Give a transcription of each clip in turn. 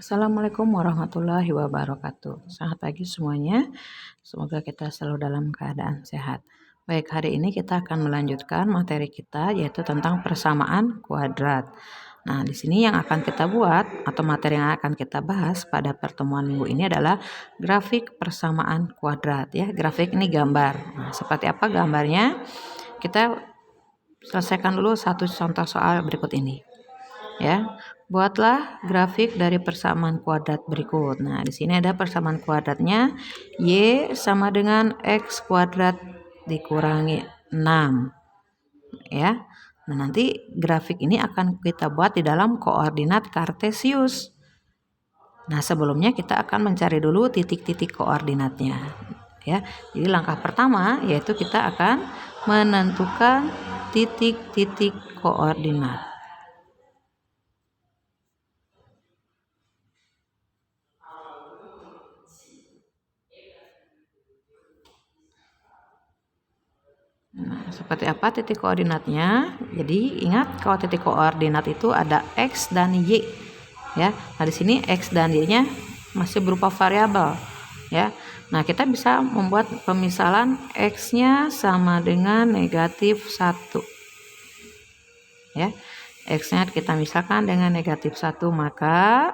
Assalamualaikum warahmatullahi wabarakatuh. Selamat pagi semuanya. Semoga kita selalu dalam keadaan sehat. Baik, hari ini kita akan melanjutkan materi kita yaitu tentang persamaan kuadrat. Nah, di sini yang akan kita buat atau materi yang akan kita bahas pada pertemuan minggu ini adalah grafik persamaan kuadrat ya. Grafik ini gambar. Nah, seperti apa gambarnya? Kita selesaikan dulu satu contoh soal berikut ini. Ya, buatlah grafik dari persamaan kuadrat berikut. Nah, di sini ada persamaan kuadratnya y sama dengan x kuadrat dikurangi 6. Ya. Nah, nanti grafik ini akan kita buat di dalam koordinat kartesius. Nah, sebelumnya kita akan mencari dulu titik-titik koordinatnya. Ya. Jadi langkah pertama yaitu kita akan menentukan titik-titik koordinat. Nah, seperti apa titik koordinatnya? Jadi ingat kalau titik koordinat itu ada x dan y, ya. Nah di sini x dan y-nya masih berupa variabel, ya. Nah kita bisa membuat pemisalan x-nya sama dengan negatif 1, ya. X-nya kita misalkan dengan negatif 1, maka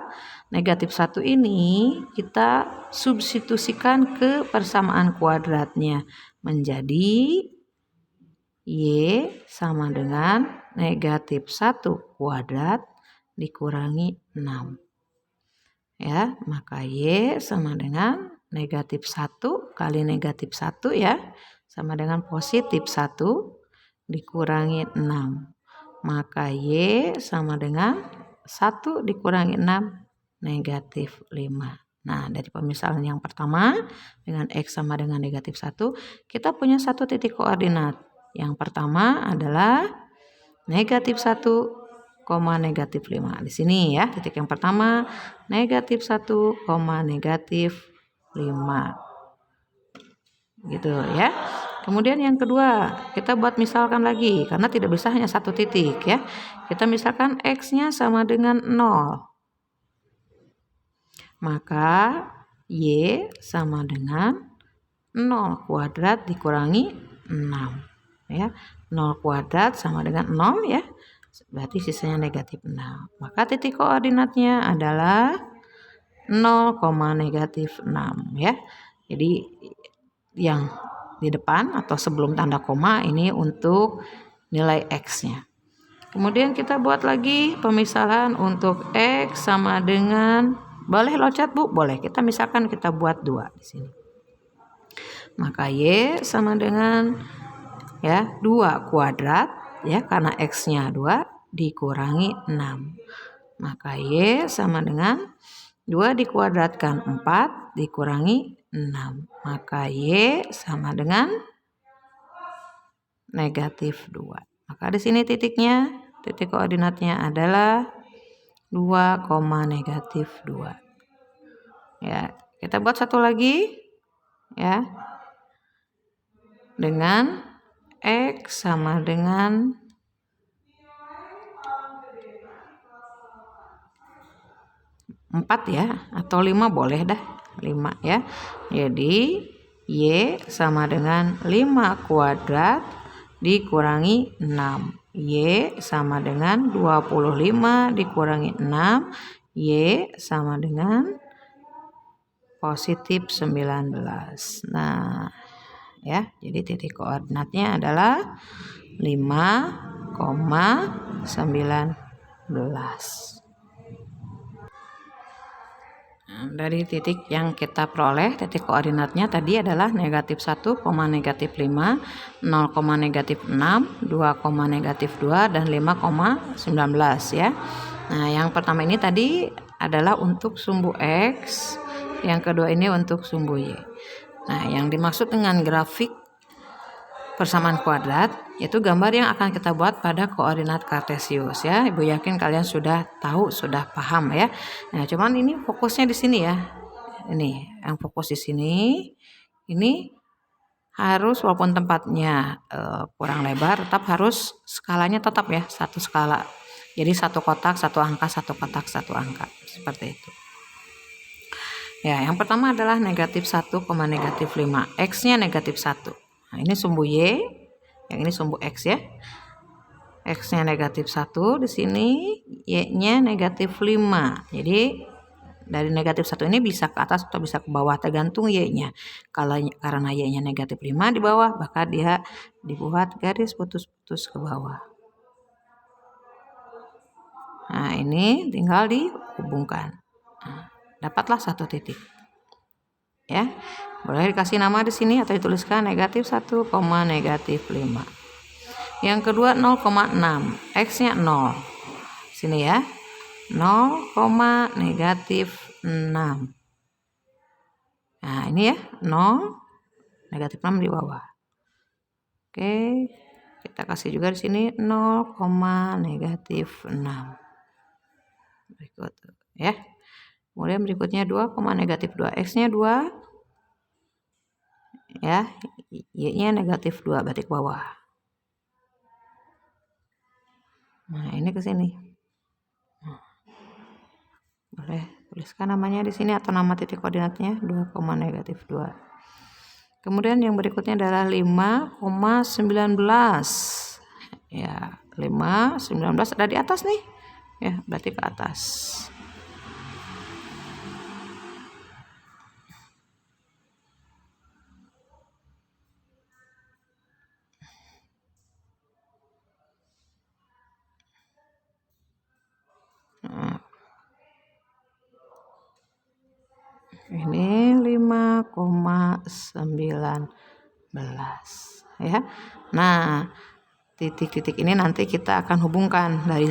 negatif 1 ini kita substitusikan ke persamaan kuadratnya menjadi y sama dengan negatif 1 kuadrat dikurangi 6. Ya, maka y sama dengan negatif 1 kali negatif 1 ya, sama dengan positif 1 dikurangi 6. Maka y sama dengan 1 dikurangi 6 negatif 5. Nah, dari pemisalan yang pertama dengan x sama dengan negatif 1, kita punya satu titik koordinat. Yang pertama adalah negatif 1, negatif 5. Di sini ya, titik yang pertama negatif 1, negatif 5. Gitu ya. Kemudian yang kedua, kita buat misalkan lagi karena tidak bisa hanya satu titik ya. Kita misalkan x-nya sama dengan 0. Maka y sama dengan 0 kuadrat dikurangi 6. Ya, 0 kuadrat sama dengan 0 ya. Berarti sisanya negatif 6. Maka titik koordinatnya adalah 0, negatif 6 ya. Jadi yang di depan atau sebelum tanda koma ini untuk nilai x-nya. Kemudian kita buat lagi pemisalan untuk x sama dengan, boleh loncat Bu? Boleh. Kita misalkan kita buat 2 di sini. Maka y sama dengan ya 2 kuadrat ya karena x-nya 2 dikurangi 6. Maka y sama dengan 2 dikuadratkan 4 dikurangi 6. Maka y sama dengan negatif 2. Maka di sini titiknya, titik koordinatnya adalah 2, negatif 2. Ya, kita buat satu lagi ya. Dengan x sama dengan 4 ya, atau 5 boleh dah, 5 ya. Jadi y sama dengan 5 kuadrat dikurangi 6. Y sama dengan 25 dikurangi 6. Y sama dengan positif 19. Nah ya, jadi titik koordinatnya adalah 5,19. Dari titik yang kita peroleh, titik koordinatnya tadi adalah negatif 1, negatif 5, 0, negatif 6, 2, negatif 2, dan 5,19 ya. Nah, yang pertama ini tadi adalah untuk sumbu X, yang kedua ini untuk sumbu Y. Nah, yang dimaksud dengan grafik persamaan kuadrat yaitu gambar yang akan kita buat pada koordinat kartesius ya. Ibu yakin kalian sudah tahu, sudah paham ya. Nah, cuman ini fokusnya di sini ya. Ini yang fokus di sini. Ini harus walaupun tempatnya kurang lebar, tetap harus skalanya tetap ya, satu skala. Jadi satu kotak, satu angka, satu kotak, satu angka. Seperti itu. Ya, yang pertama adalah negatif 1, negatif 5. X-nya negatif 1. Nah, ini sumbu Y, yang ini sumbu X ya. X-nya negatif 1 di sini, Y-nya negatif 5. Jadi dari negatif 1 ini bisa ke atas atau bisa ke bawah tergantung Y-nya. Karena Y-nya negatif 5 di bawah, maka dia dibuat garis putus-putus ke bawah. Nah, ini tinggal dihubungkan. Nah, dapatlah satu titik. Ya. Boleh dikasih nama di sini atau dituliskan negatif 1, negatif 5. Yang kedua 0,6. X-nya 0. Sini ya. 0, negatif 6. Nah, ini ya. 0, negatif 6 di bawah. Oke. Kita kasih juga di sini 0, negatif 6. Berikut ya. Kemudian berikutnya 2, negatif 2. X-nya 2. Ya, Y-nya negatif 2 berarti ke bawah. Nah, ini ke sini. Boleh tuliskan namanya di sini atau nama titik koordinatnya 2, negatif 2. Kemudian yang berikutnya adalah 5,19. Ya, 5,19 ada di atas nih. Ya, berarti ke atas. Nah, ini 5,19 ya. Nah, titik-titik ini nanti kita akan hubungkan dari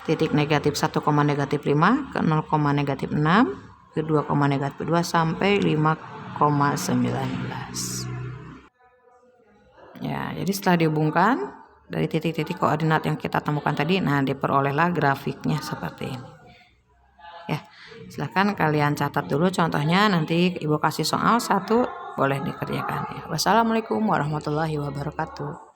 titik negatif 1, negatif 5 ke 0, negatif 6 ke 2, negatif 2 sampai 5,19. Ya, jadi setelah dihubungkan dari titik-titik koordinat yang kita temukan tadi, nah diperolehlah grafiknya seperti ini. Ya, silahkan kalian catat dulu contohnya, nanti Ibu kasih soal 1 boleh dikerjakan ya. Wassalamualaikum warahmatullahi wabarakatuh.